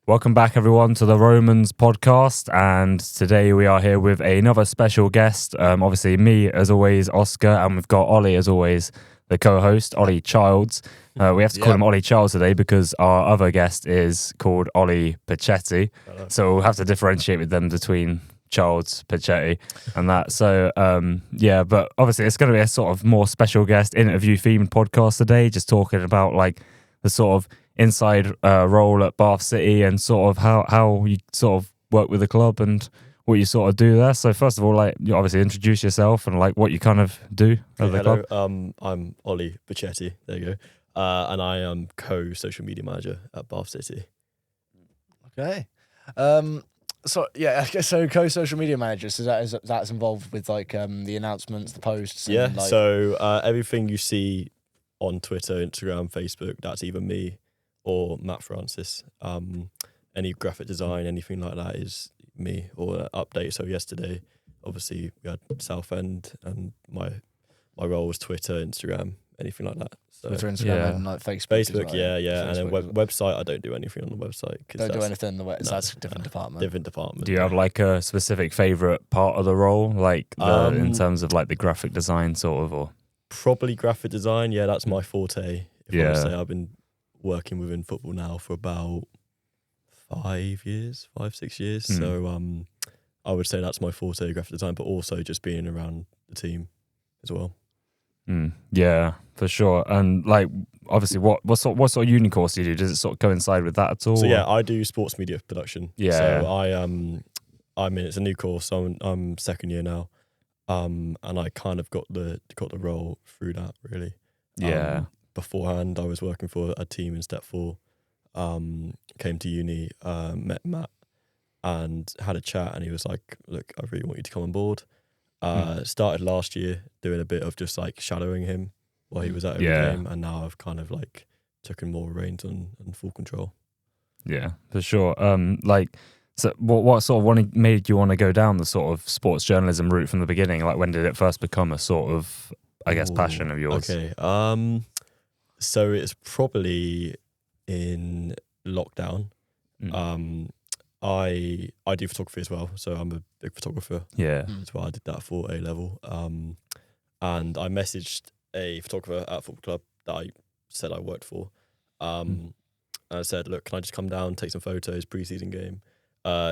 Welcome back, everyone, to the Romans podcast. And today we are here with another special guest. Obviously, me, as always, Oscar, and we've got Ollie, as always, the co-host, Ollie Childs. We have to call him Ollie Childs today because our other guest is called Ollie Pachetti. So we'll have to differentiate with them between Childs, Pachetti, and that. So, but obviously, it's going to be a sort of more special guest interview-themed podcast today, just talking about like the sort of inside role at Bath City and sort of how you sort of work with the club and what you sort of do there. So first of all, like, you obviously introduce yourself and like what you kind of do at the club. I'm Ollie Pachetti, there you go, and I am co-social media manager at Bath City. Okay. So co-social media manager, so that's involved with like the announcements, the posts. Yeah, and, like... so everything you see on Twitter, Instagram, Facebook, that's either me or Matt Francis. Any graphic design, anything like that is me, or update. So yesterday, obviously, we had Southend, and my role was Twitter, Instagram, anything like that. So Twitter, Instagram, and like Facebook. Facebook, and then website. I don't do anything on the website. Don't do anything on the website. That's a different department. Different department. Do you have like a specific favourite part of the role, like in terms of like the graphic design sort of, or? Probably graphic design. Yeah, that's my forte. I would say I've been working within football now for about 5, 6 years. So I would say that's my forte, graphic design, but also just being around the team as well. Yeah, for sure. And like, obviously, what sort of uni course do you do? Does it sort of coincide with that at all? So I do sports media production. Yeah. So it's a new course. So I'm second year now, and I kind of got the role through that really. Yeah. Beforehand, I was working for a team in Step 4. Came to uni, met Matt, and had a chat, and he was like, "Look, I really want you to come on board." Started last year doing a bit of just like shadowing him while he was at every game, and now I've kind of like taken more reins and full control. Yeah, for sure. So what sort of made you want to go down the sort of sports journalism route from the beginning? Like, when did it first become a sort of, I guess, passion of yours? Okay. So it's probably in lockdown. I do photography as well, so I'm a big photographer. Yeah. That's why I did that for A level. And I messaged a photographer at a football club that I said I worked for. And I said, "Look, can I just come down, take some photos, pre-season game?"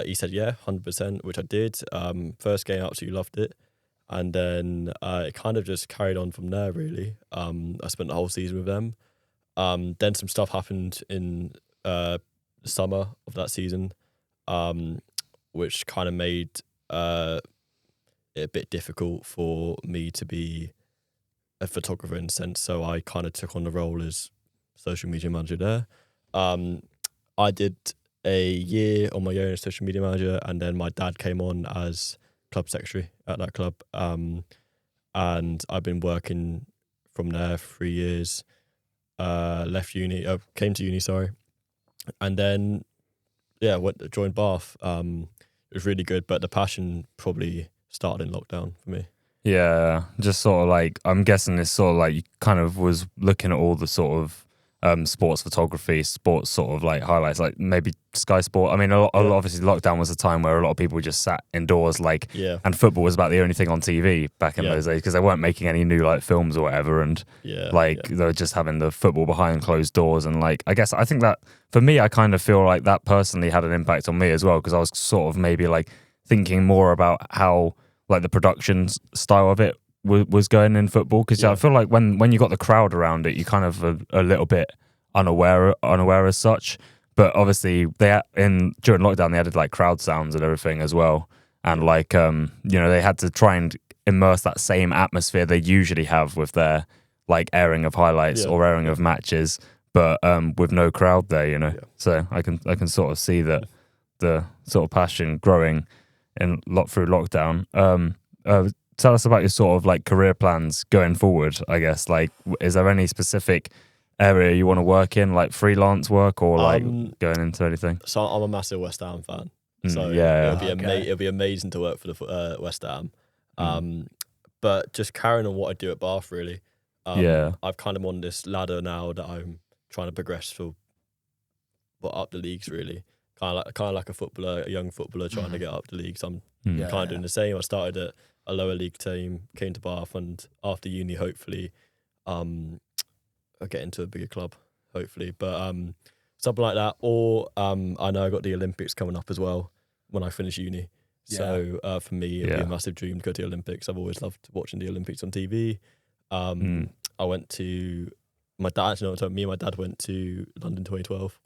He said, "Yeah, 100%," which I did. First game, absolutely loved it. And then it kind of just carried on from there, really. I spent the whole season with them. Then some stuff happened in the summer of that season, which kind of made it a bit difficult for me to be a photographer in a sense. So I kind of took on the role as social media manager there. I did a year on my own as social media manager, and then my dad came on as club secretary at that club. And I've been working from there for 3 years. Left uni, came to uni, sorry. And then, joined Bath. It was really good, but the passion probably started in lockdown for me. Yeah, just sort of like, I'm guessing it's sort of like you kind of was looking at all the sort of sports photography, sports sort of like highlights, like maybe Sky Sport. I mean, obviously lockdown was a time where a lot of people just sat indoors, and football was about the only thing on TV back in those days because they weren't making any new like films or whatever, and they were just having the football behind closed doors. And like, I think that for me, I kind of feel like that personally had an impact on me as well, because I was sort of maybe like thinking more about how like the production style of it was going in football, because I feel like when you got the crowd around it, you kind of are a little bit unaware as such. But obviously during lockdown they added like crowd sounds and everything as well, and like they had to try and immerse that same atmosphere they usually have with their like airing of highlights or airing of matches, but with no crowd there, So I can sort of see that the sort of passion growing through lockdown. Tell us about your sort of like career plans going forward, I guess. Like, is there any specific area you want to work in, like freelance work, or like going into anything? So I'm a massive West Ham fan. So it'll be amazing to work for the West Ham. But just carrying on what I do at Bath, really. I've kind of on this ladder now that I'm trying to progress up the leagues, really. kind of like a young footballer trying to get up the league. So I'm Yeah, kind of doing the same. I started at a lower league team, came to Bath, and after uni, hopefully, I'll get into a bigger club, hopefully. But something like that. Or I know I got the Olympics coming up as well when I finish uni. Yeah. So for me, it'd be a massive dream to go to the Olympics. I've always loved watching the Olympics on TV. I went to my dad. Me and my dad went to London 2012.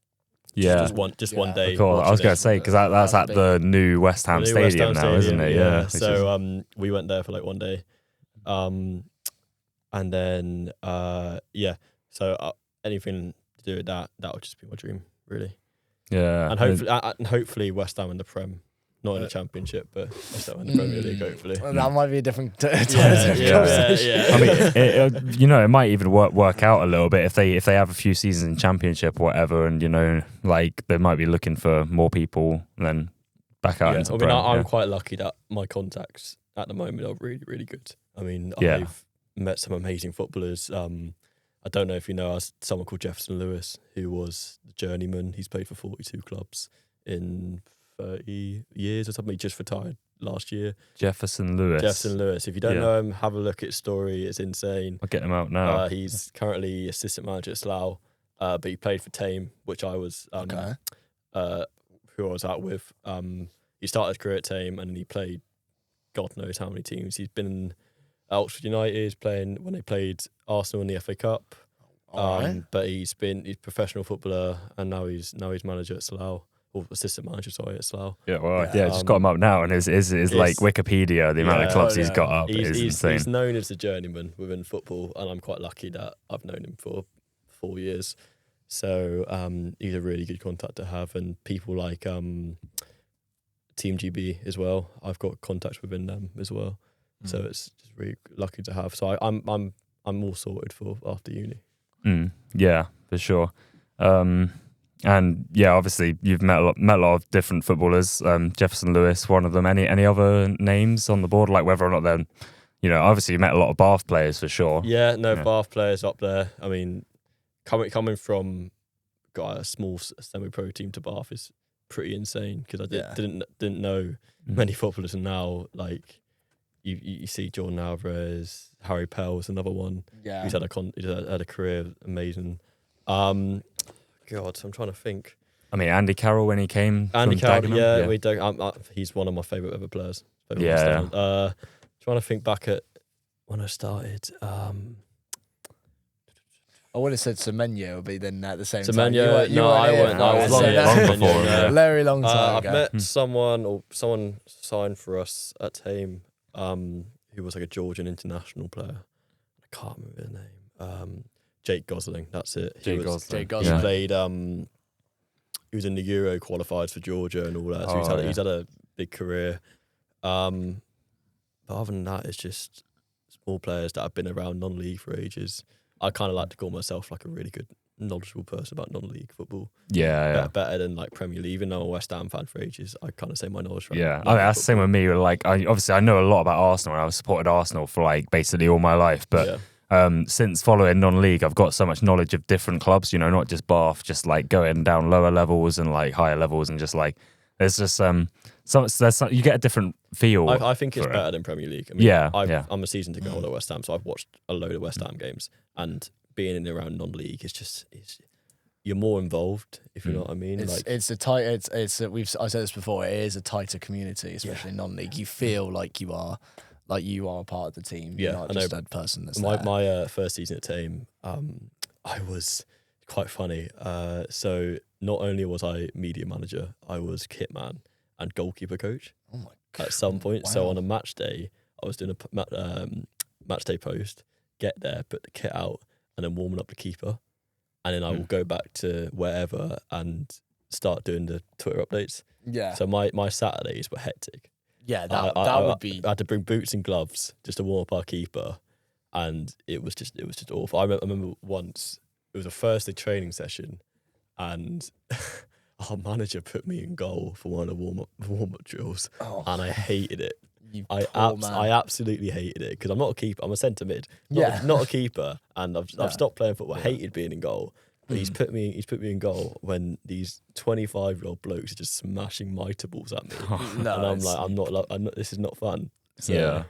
Yeah. Just one day. Cool. I was going to say, because that's at big. the new West Ham The new West Stadium Ham now, isn't it? Yeah. which So we went there for like one day. And then, so anything to do with that would just be my dream, really. yeah. And hopefully West Ham in the Prem. Not in the Championship, but West Ham in the Premier League, hopefully. Well, that might be a different conversation. I mean, it might even work out a little bit if they have a few seasons in Championship or whatever, and like they might be looking for more people than back out into the Prem. I'm quite lucky that my contacts at the moment are really, really good. I mean, I've met some amazing footballers. I don't know if you know someone called Jefferson Lewis, who was the journeyman. He's played for 42 clubs in 30 years or something. He just retired last year. Jefferson Lewis. If you don't know him, have a look at his story. It's insane. I'll get him out now. He's currently assistant manager at Slough, but he played for Thame, which I was who I was out with. He started his career at Thame, and he played God knows how many teams. He's been in Oxford United playing when they played Arsenal in the FA Cup. But he's a professional footballer, and now he's manager at Slough. Or assistant manager, at Slough. Just got him up now, and his like Wikipedia, the amount of clubs he's got up is insane. He's known as the journeyman within football, and I'm quite lucky that I've known him for 4 years. So he's a really good contact to have, and people like Team GB as well. I've got contacts within them as well, so it's just really lucky to have. So I'm all sorted for after uni. Yeah, for sure. And obviously you've met a lot of different footballers. Jefferson Lewis, one of them. Any other names on the board? Like whether or not then, obviously you met a lot of Bath players for sure. Bath players up there. I mean, coming from got a small semi-pro team to Bath is pretty insane, because I didn't know many footballers, and now like you see Jordan Alvarez, Harry Pell is another one. Yeah, he's had a career amazing. God, I'm trying to think. I mean, Andy Carroll when he came. Andy Carroll, he's one of my favourite ever players. Trying to think back at when I started. I would have said Semenyo, but then at the same time. Semenyo, I went. I was long before. Very long time ago. I've met someone signed for us at Thame, who was like a Georgian international player. I can't remember his name. Jake Gosling, that's it. Jake Gosling. He played. He was in the Euro qualifieds for Georgia and all that. So he's had a big career. But other than that, it's just small players that have been around non-league for ages. I kind of like to call myself like a really good, knowledgeable person about non-league football. Better than like Premier League. Even though I'm a West Ham fan for ages, I kind of say my knowledge. That's the same with me. Like, I know a lot about Arsenal. I've supported Arsenal for like basically all my life, but. Since following non-league, I've got so much knowledge of different clubs, not just Bath, just like going down lower levels and like higher levels, and just like there's just you get a different feel. I think it's better than Premier League. I mean, I'm a season ticket holder at West Ham, so I've watched a load of West Ham games, and being in and around non-league is you're more involved, if you know what I mean. I've said this before. It is a tighter community, especially non-league. You feel like you are a part of the team. You're not just a person that's there. My first season at Thame, I was quite funny. So not only was I media manager, I was kit man and goalkeeper coach. Oh my God. At some point. Wow. So on a match day, I was doing a match day post, get there, put the kit out, and then warming up the keeper. And then I will go back to wherever and start doing the Twitter updates. Yeah. So my Saturdays were hectic. Yeah, that would be. I had to bring boots and gloves just to warm up our keeper, and it was just awful. I remember once it was a Thursday training session, and our manager put me in goal for one of the warm up drills, and I hated it. I absolutely hated it, because I'm not a keeper. I'm a centre mid, not a keeper, and I've stopped playing football. I hated being in goal, But he's put me in goal when these 25-year-old blokes are just smashing mitre balls at me, and I'm like, this is not fun. So, yeah.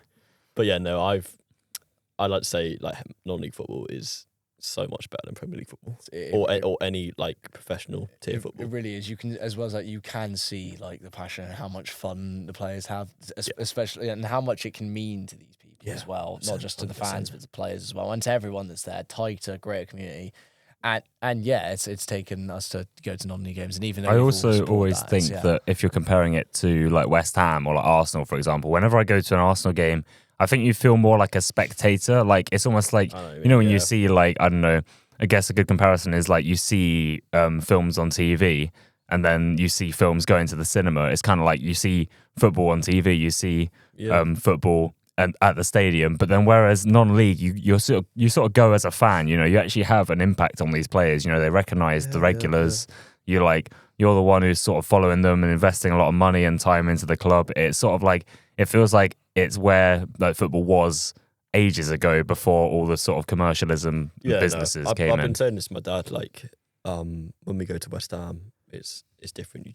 But yeah, no, I like to say like non-league football is so much better than Premier League football or any like professional tier football. It really is. You can, as well as that, you can see like the passion and how much fun the players have, especially, and how much it can mean to these people as well, not just to the fans but to the players as well, and to everyone that's there. Tighter, greater community. And yeah, it's taken us to go to non-league games, and even though I also always think that if you're comparing it to like West Ham or like Arsenal, for example, whenever I go to an Arsenal game, I think you feel more like a spectator. Like it's almost like when you see like, I don't know, I guess a good comparison is like you see films on TV and then you see films going to the cinema. It's kind of like you see football on TV, you see football and at the stadium, but then whereas non-league, you sort of go as a fan. You actually have an impact on these players. They recognize the regulars. You're the one who's sort of following them and investing a lot of money and time into the club. It's sort of like, it feels like it's where like football was ages ago, before all the sort of commercialism businesses came in. I've been saying this to my dad. Like when we go to West Ham, it's different.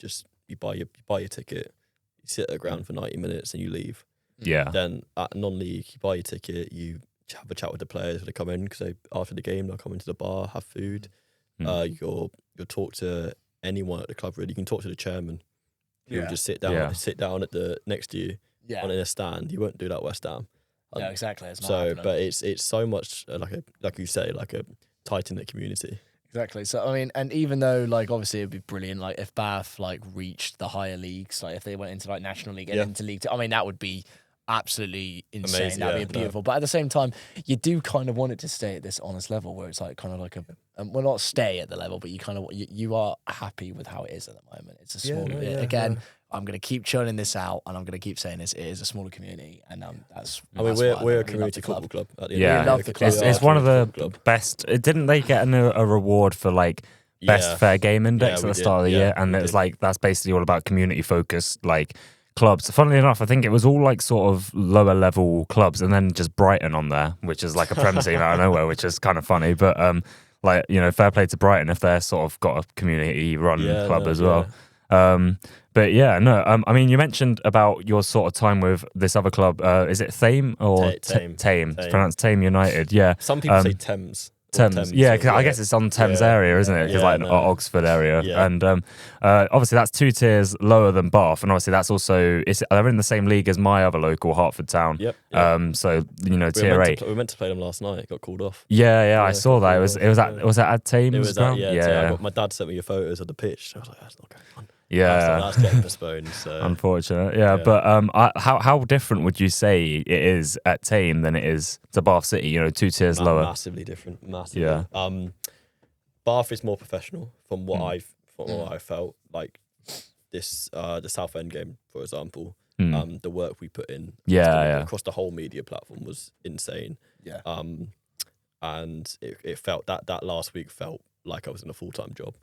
You buy your ticket, you sit at the ground for 90 minutes, and you leave. Yeah. Then at non-league, you buy your ticket, you have a chat with the players when they come in, because after the game they'll come into the bar, have food. You'll talk to anyone at the club. Really, you can talk to the chairman. He'll just sit down at the next to you on in a stand. You won't do that at West Ham. Yeah, exactly. It's not happening. But it's so much like you say, like a tight-knit community. Exactly. So I mean, and even though like obviously it'd be brilliant, like if Bath like reached the higher leagues, like if they went into like National League and into League Two, I mean that would be absolutely insane. Amazing, That'd be beautiful. But at the same time, you do kind of want it to stay at this honest level where it's like kind of like well, not stay at the level, but you are happy with how it is at the moment. It's a small again. I'm going to keep churning this out, and I'm going to keep saying this. It is a smaller community, and that's. I mean, we're a community football club. At the end of the club. It's one of the best. Didn't they get a reward for like best fair game index at the start of the year? And it was like that's basically all about community focused like clubs. Funnily enough, I think it was all like sort of lower level clubs, and then just Brighton on there, which is like a Prem team out of nowhere, which is kind of funny. But like fair play to Brighton if they're sort of got a community run club as well. But yeah, no. I mean, you mentioned about your sort of time with this other club. Is it Thame or Thame? It's pronounced Thame United. Yeah. Some people say Thames. Thames. Yeah, because I guess it's on Thames area, isn't it? Because Oxford area, and obviously that's 2 tiers lower than Bath, and obviously that's also they're in the same league as my other local, Hertford Town. Yep. So tier 8. We were meant to play them last night. It got called off. Yeah, I saw that. Was that at Thames? It was that. My dad sent me your photos of the pitch. I was like, that's not going on. Yeah, that's getting postponed. So. Unfortunate. Yeah, but how different would you say it is at Thame than it is to Bath City? 2 tiers lower. Massively different. Massively. Yeah. Bath is more professional from what I felt like. This the Southend game, for example. The work we put in. Across the whole media platform was insane. Yeah. And it felt that last week felt like I was in a full-time job.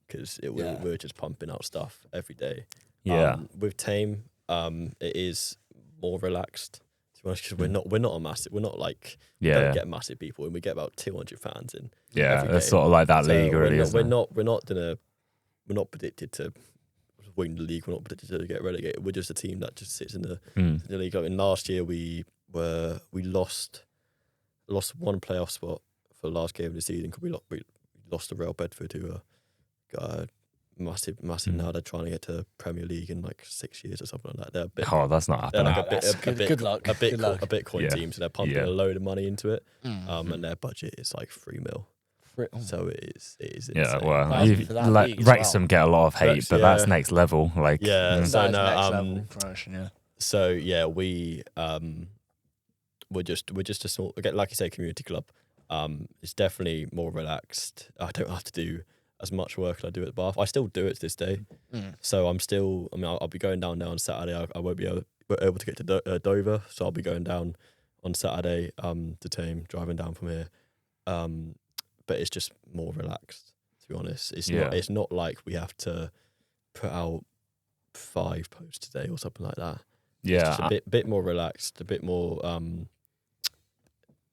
Because we were just pumping out stuff every day. Yeah. With Thame, it is more relaxed. To be honest, because we're not a massive. We're not like don't get massive people, and we get about 200 fans in. Yeah, it's sort of like that league already. We're not predicted to win the league. We're not predicted to get relegated. We're just a team that just sits in the league. I mean, last year we lost one playoff spot for the last game of the season because we lost to Real Bedford, who are massive. Now they're trying to get to Premier League in like 6 years or something like that. That's not happening. Good luck. A Bitcoin team, so they're pumping a load of money into it. And their budget is like 3 mil. So it is insane. Yeah, well, Wrexham get a lot of hate, but that's next level. Like So we're just a small, like you say, community club. It's definitely more relaxed. I don't have to do as much work as I do at Bath. I still do it to this day. So I'll be going down there on Saturday. I won't be able to get to Dover, so I'll be going down on Saturday to Thame, driving down from here. But it's just more relaxed, to be honest. It's not like we have to put out 5 posts today or something like that. Yeah. It's just a bit more relaxed, a bit more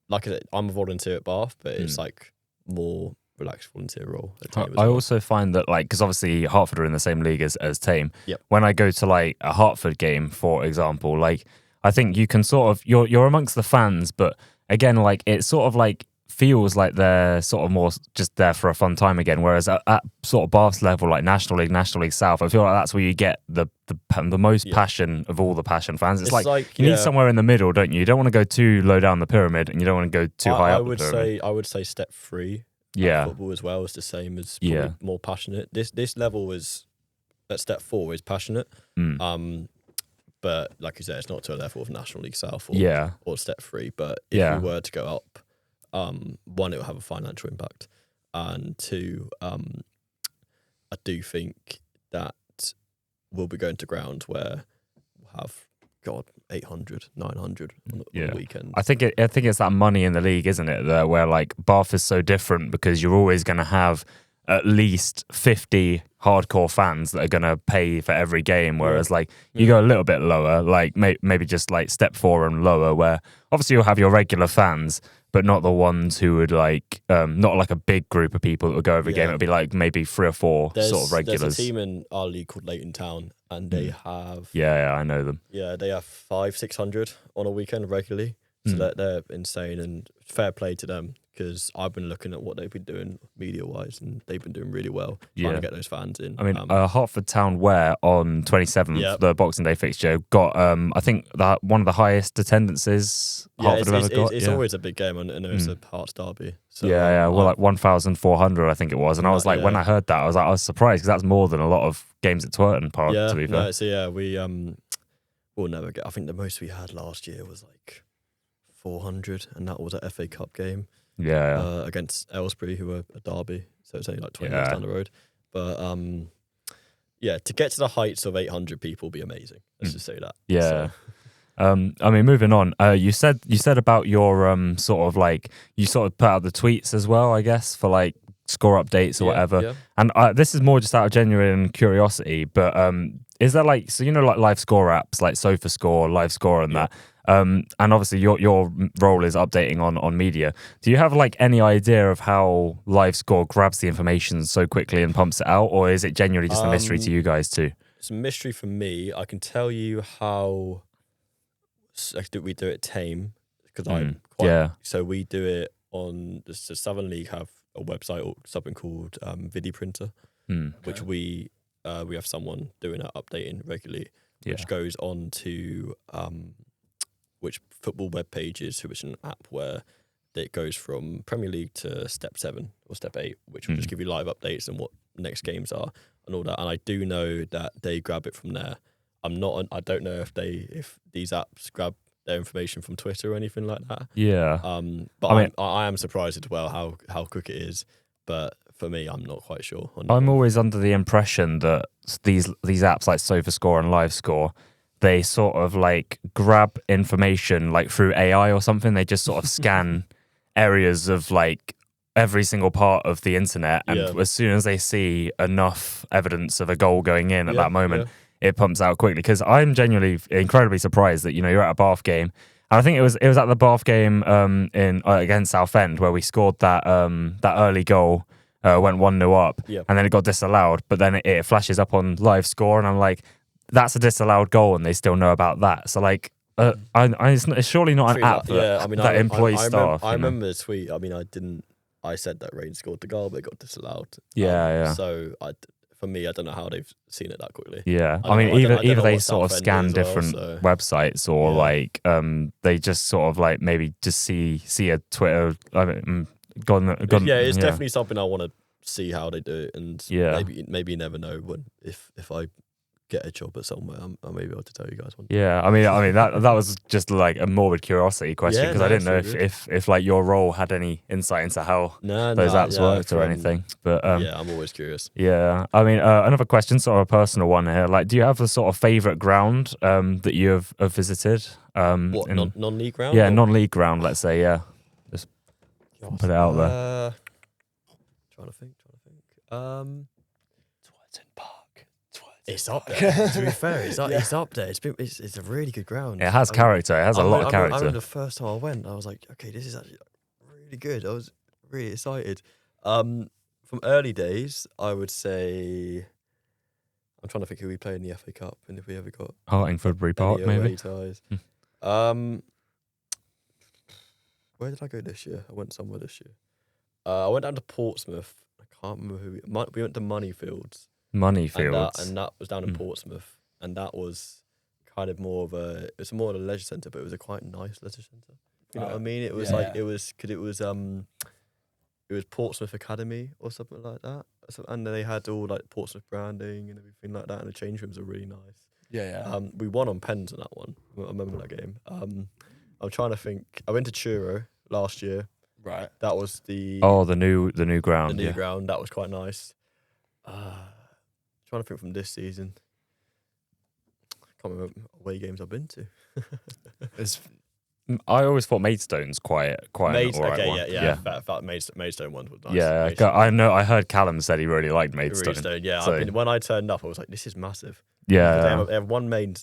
like I said, I'm a volunteer at Bath, but it's like more relaxed volunteer role at Thame as I well. also find that, like, because obviously Hertford are in the same league as Thame. Yep. When I go to like a Hertford game, for example, like I think you can sort of you're amongst the fans, but again, like it sort of like feels like they're sort of more just there for a fun time again. Whereas at sort of Bath's level, like National League South, I feel like that's where you get the most passion of all the passion fans. It's like you need somewhere in the middle, don't you? You don't want to go too low down the pyramid, and you don't want to go too high up the pyramid. I would say step 3. Yeah. Football as well is the same as probably more passionate. This level is at step 4 is passionate. But like you said, it's not to a level of National League South or step 3. But if you were to go up, 1, it will have a financial impact, and 2, I do think that we'll be going to ground where we'll have 800, 900 on the weekend. I think it's that money in the league, isn't it? Where like Bath is so different because you're always going to have at least 50 hardcore fans that are going to pay for every game. Whereas like you go a little bit lower, like maybe just like step 4 and lower, where obviously you'll have your regular fans, but not the ones who would like, not like a big group of people that would go every game. It would be like maybe 3 or 4 sort of regulars. There's a team in our league called Leighton Town, and they have... Yeah, I know them. Yeah, they have 500-600 on a weekend regularly. So they're insane, and fair play to them, because I've been looking at what they've been doing media-wise, and they've been doing really well trying to get those fans in. I mean, Hertford Town Ware on 27th, the Boxing Day fixture, got, I think, that one of the highest attendances Hertford have ever got. It's always a big game, and it's a Hearts derby. So, well, like 1,400, I think it was. And I was like, when I heard that, I was surprised, because that's more than a lot of games at Twerton Park, to be fair. We'll never get... I think the most we had last year was like 400, and that was a FA Cup game. Against Aylesbury, who were a derby, so it's only like 20 minutes down the road. But to get to the heights of 800 people would be amazing. Let's just say that. Yeah. So. I mean, moving on. You said about your sort of like you sort of put out the tweets as well, I guess, for like score updates or whatever. Yeah. And this is more just out of genuine curiosity, but is there like, so you know, like live score apps like SofaScore, Live Score, and that. And obviously your role is updating on media. Do you have like any idea of how Live Score grabs the information so quickly and pumps it out, or is it genuinely just a mystery to you guys too? It's a mystery for me. I can tell you how we do it at Thame, because I'm quite... So we do it on the Southern League have a website or something called Vidi Printer, which we have someone doing that, updating regularly, which goes on to which football web pages, which is an app where it goes from Premier League to step 7 or step 8, which will just give you live updates and what next games are and all that. And I do know that they grab it from there. I don't know if these apps grab their information from Twitter or anything like that. Yeah. But I am surprised as well how quick it is. But for me, I'm not quite sure. I'm always under the impression that these apps like SofaScore and Live Score, they sort of like grab information like through AI or something. They just sort of scan areas of like every single part of the internet, and as soon as they see enough evidence of a goal going in at that moment, it pumps out quickly. Because I'm genuinely incredibly surprised that, you know, you're at a Bath game, and I think it was at the Bath game in against Southend where we scored that early goal, went 1-0 up, and then it got disallowed, but then it flashes up on Live Score, and I'm like, that's a disallowed goal, and they still know about that. So like, it's surely not an app that employs staff. I remember the tweet. I mean, I said that Rain scored the goal, but it got disallowed. So for me, I don't know how they've seen it that quickly. Yeah, I mean, either they sort of scan different websites, or like they just sort of like maybe just see a Twitter. It's definitely something I want to see how they do it, and maybe you never know if I get a job at somewhere, I may be able to tell you guys one. Yeah, I mean that was just like a morbid curiosity question, because I didn't know if like your role had any insight into how those apps worked or anything. But I'm always curious. Yeah, I mean, another question, sort of a personal one here. Like, do you have a sort of favorite ground that you have visited? Non-league ground? Yeah, non-league ground. Let's say, just put it out there. Trying to think. Twerton Park. It's up there. To be fair, it's up there. It's a really good ground. It has character. It has a lot of character. I remember the first time I went, I was like, okay, this is actually really good. I was really excited. From early days, I would say. I'm trying to think who we played in the FA Cup and if we ever got Hartingfordbury Park, any away maybe. ties. Where did I go this year? I went somewhere this year. I went down to Portsmouth. I can't remember who we went to Moneyfields. Moneyfields. And that was down in Portsmouth. And that was kind of more of a leisure centre, but it was a quite nice leisure centre. You know what I mean? It was it was Portsmouth Academy or something like that. And they had all like Portsmouth branding and everything like that. And the change rooms are really nice. Yeah. We won on pens in that one. I remember that game. I'm trying to think. I went to Churro last year. Right. That was the new ground. the new ground. That was quite nice. Trying to think from this season. I can't remember away games I've been to. I always thought Maidstone's quite an alright one. Yeah. That Maidstone one was nice. Yeah, I heard Callum said he really liked Maidstone. Yeah. So, when I turned up, I was like, this is massive. yeah. They have one main,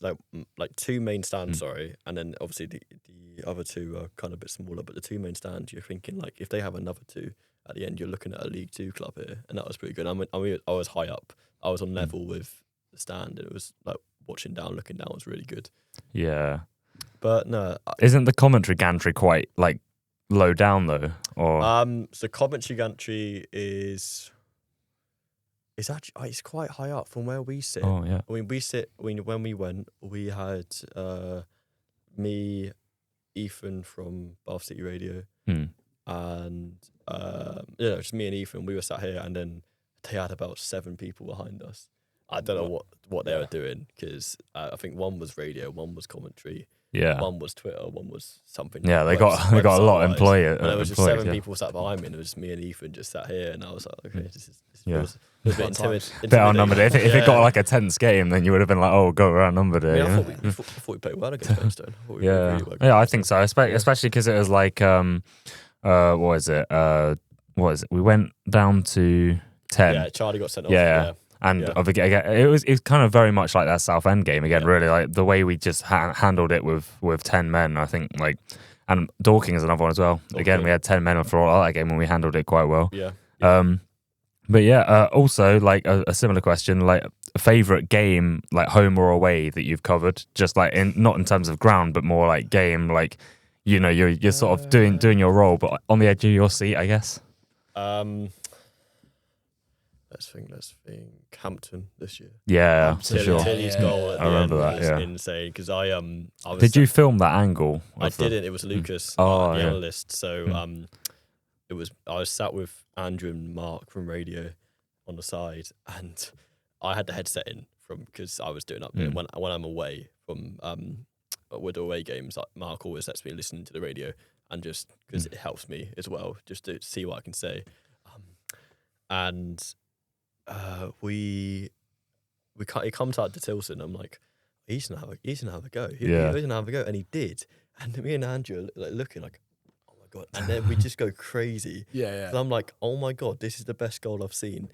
like two main stands, sorry, and then obviously the other two are kind of a bit smaller. But the two main stands, you're thinking like if they have another two at the end, you're looking at a League Two club here, and that was pretty good. I was high up. I was on level with the stand, and it was like looking down was really good. Yeah. But no, Isn't the commentary gantry quite like low down though? Or so commentary gantry is actually it's quite high up from where we sit. oh yeah. I mean, when we went, we had me, Ethan from Bath City Radio, and just me and Ethan. We were sat here, and then they had about 7 people behind us. I don't know what they were doing because I think one was radio, one was commentary. Yeah. One was Twitter, one was something. Yeah, they got a lot of employees. And there was just 7 people sat behind me, and it was me and Ethan just sat here, and I was like, okay, this feels a bit intimidating. Bit outnumbered. If it got like a tense game, then you would have been like, oh, go around numbered it. I thought we played well against Maidstone. Yeah, I think so. Especially because it was like, what was it? We went down to 10. Yeah, Charlie got sent off. Yeah. And again, it was kind of very much like that Southend game again. Really, like the way we just handled it with 10 men. I think and Dorking is another one as well. Again, we had 10 men for all that game, and we handled it quite well. Yeah. But yeah, also like a similar question, like a favorite game, like home or away that you've covered, just like not in terms of ground, but more like game, like you're sort of doing your role, but on the edge of your seat, I guess. Let's think. Hampton this year. Yeah, for sure. Tilly's goal at the I remember end that. was insane because I was. Did you film that angle? I didn't. It was Lucas, the analyst. So it was. I was sat with Andrew and Mark from radio on the side, and I had the headset in because I was doing up here. When I'm away from with away games, like Mark always lets me listen to the radio, and just because it helps me as well, just to see what I can say, and. He comes out to Tilson. I'm like, he's gonna have a go. He's gonna have a go, and he did. And me and Andrew are like looking like, oh my god, and then we just go crazy. Yeah. And I'm like, oh my god, this is the best goal I've seen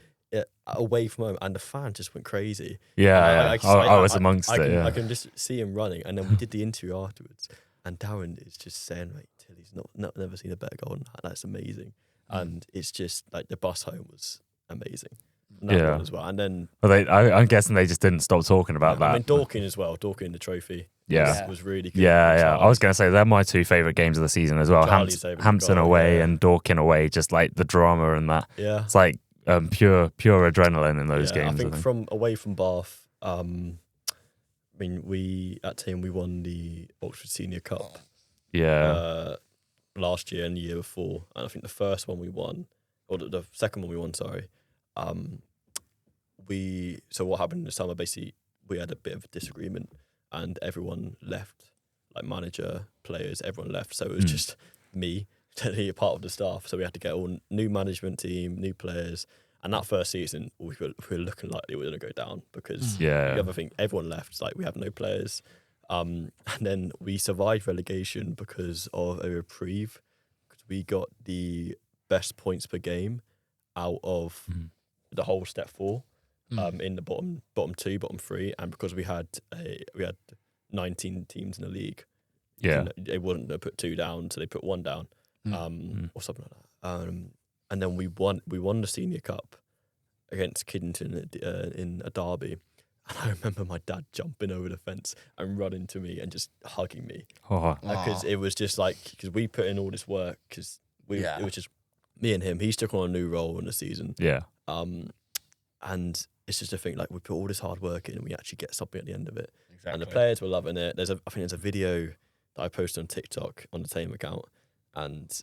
away from home, and the fan just went crazy. Yeah, I was amongst it. I can just see him running, and then we did the interview afterwards, and Darren is just saying, like, Tilly's never seen a better goal than that. That's amazing, and it's just like the bus home was amazing. One as well. And then I'm guessing they just didn't stop talking about that. I mean, Dorking as well. Dorking, the trophy. Was really good. Yeah. I was going to say they're my 2 favourite games of the season as well. Hampton away and Dorking away, just like the drama and that. Yeah. It's like pure adrenaline in those games. I think from away from Bath, I mean, we won the Oxford Senior Cup. Yeah. Last year and the year before. And I think the first one we won, or the second one we won, sorry. So what happened in the summer, basically we had a bit of a disagreement and everyone left, like manager, players, everyone left. So it was just me, totally a part of the staff. So we had to get all new management team, new players. And that first season, we were looking like we were going to go down because the other thing, everyone left. It's like we have no players. And then we survived relegation because of a reprieve, because we got the best points per game out of the whole step 4 in the bottom 2, bottom 3, and because we had 19 teams in the league, they wouldn't have put 2 down, so they put 1 down, or something like that. and then we won the Senior Cup against Kiddington in a derby. And I remember my dad jumping over the fence and running to me and just hugging me. Because it was just like, because we put in all this work, because it was just me and him. He's took on a new role in the season. Yeah. And it's just a thing, like we put all this hard work in and we actually get something at the end of it. Exactly. And the players were loving it. I think there's a video that I posted on TikTok on the Thame account. And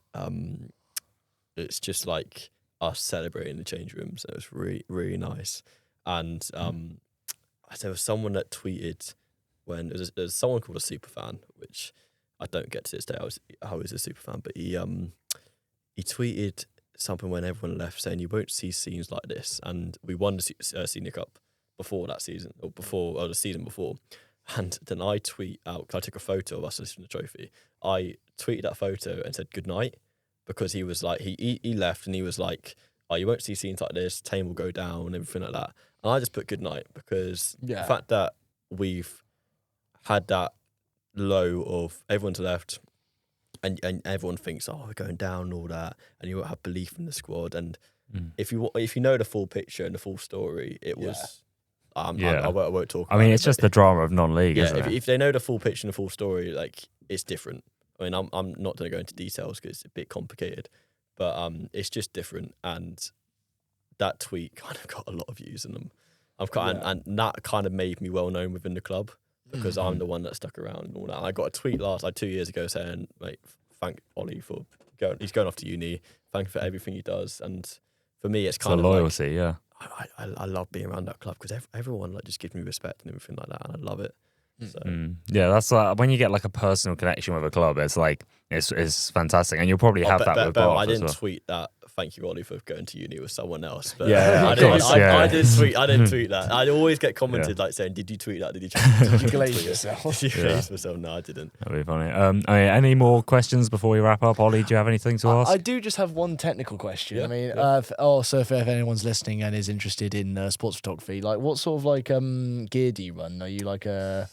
it's just like us celebrating the change rooms. It was really, really nice. And there was someone that tweeted when there's someone called a super fan, which I don't get to this day. I was a super fan, but he tweeted something when everyone left saying you won't see scenes like this. And we won the Senior Cup before that season, or the season before. And then I tweet out, 'cause I took a photo of us lifting the trophy. I tweeted that photo and said good night, because he was like, he left and he was like, oh, you won't see scenes like this, Thame will go down and everything like that. And I just put good night, because the fact that we've had that low of everyone's left and everyone thinks, oh, we're going down and all that, and you won't have belief in the squad. And if you know the full picture and the full story, it was... I won't talk about it's just the drama of non-league, isn't it? If they know the full picture and the full story, like, it's different. I mean, I'm not going to go into details because it's a bit complicated, but it's just different. And that tweet kind of got a lot of views in them. And that kind of made me well known within the club, because I'm the one that stuck around and all that. And I got a tweet 2 years ago saying, mate, thank Ollie for going. He's going off to uni. Thank you for everything he does. And for me, it's kind of loyalty, yeah. I love being around that club, because everyone like just gives me respect and everything like that, and I love it. So. Yeah, that's when you get like a personal connection with a club. It's like it's fantastic, and you'll probably have that with Bath. I didn't tweet that. Thank you, Ollie, for going to uni with someone else. But I didn't tweet that. I always get commented like saying, "Did you tweet that? Did you glaze yourself?" Did you glaze myself? No, I didn't. That'd be funny. Any more questions before we wrap up, Ollie? Do you have anything to ask? I do just have one technical question. I mean, so if anyone's listening and is interested in sports photography, like what sort of like gear do you run? Are you like a?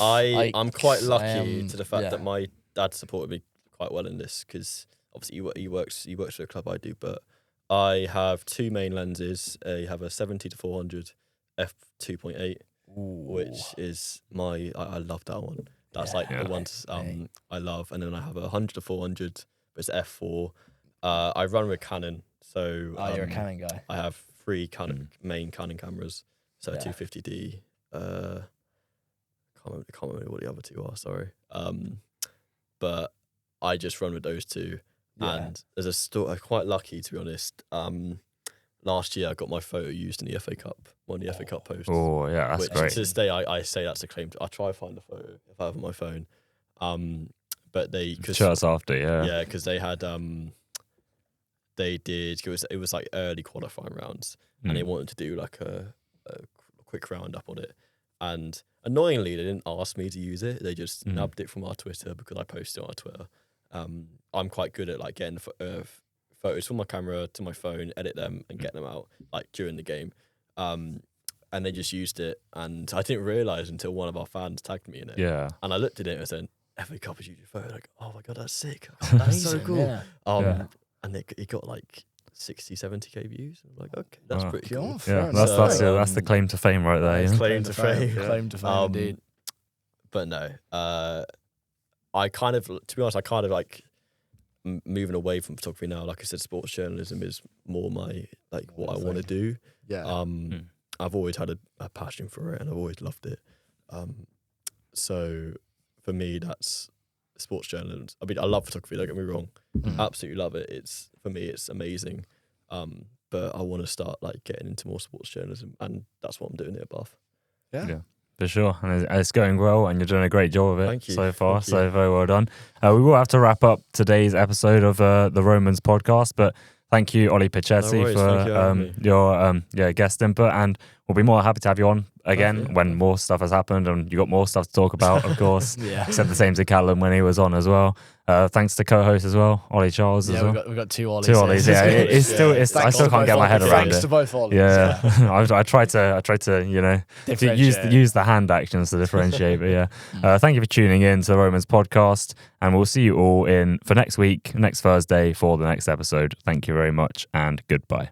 I'm quite lucky to the fact that my dad supported me quite well in this, because obviously he works for the club I do, but I have two main lenses. I have a 70-400 f2.8, which is I love that one. That's the ones I love. And then I have a 100-400, but it's f4. I run with Canon, so you're a Canon guy. I have three main Canon cameras, so a 250D. Can't remember what the other two are. Sorry, but I just run with those two. And there's a story. I'm quite lucky, to be honest. Last year I got my photo used in the FA Cup, one of the FA Cup posts. Oh yeah, that's great. To this day I say that's a claim. I try to find the photo if I have on my phone. But they show us after, because they had they did. It was like early qualifying rounds, and they wanted to do like a quick roundup on it. And annoyingly, they didn't ask me to use it. They just nabbed it from our Twitter, because I posted it on our Twitter. I'm quite good at like getting photos from my camera to my phone, edit them, and get them out like during the game. And they just used it, and I didn't realise until one of our fans tagged me in it. Yeah. And I looked at it and said, "FA Cup is using your photo." Like, oh my god, that's sick. That's so cool. And it got like 60-70k views. I'm like, okay, that's pretty cool. Yeah, that's the claim to fame right there. Yeah? Claim to fame. Claim to fame, indeed. But no, I kind of, to be honest, like moving away from photography now. Like I said, sports journalism is more my what I want to do. Yeah. I've always had a passion for it, and I've always loved it. So for me, that's sports journalism. I mean, I love photography. Don't get me wrong, absolutely love it. For me, it's amazing. But I want to start like getting into more sports journalism, and that's what I'm doing here at Bath. Yeah. For sure, and it's going well, and you're doing a great job of it so far. So very well done. We will have to wrap up today's episode of the Romans podcast, but thank you, Ollie Pichetti, for your guest input, and we'll be more happy to have you on again when more stuff has happened and you got more stuff to talk about, of course. Yeah. Said the same to Callum when he was on as well. Thanks to co-host as well, Ollie Charles as well. We've got two Ollies. Two Ollies, yeah. I still can't get my head around Thanks it. to both Ollies. Yeah, I tried to to use the hand actions to differentiate. But yeah, thank you for tuning in to the Romans podcast, and we'll see you all for next week, next Thursday for the next episode. Thank you very much, and goodbye.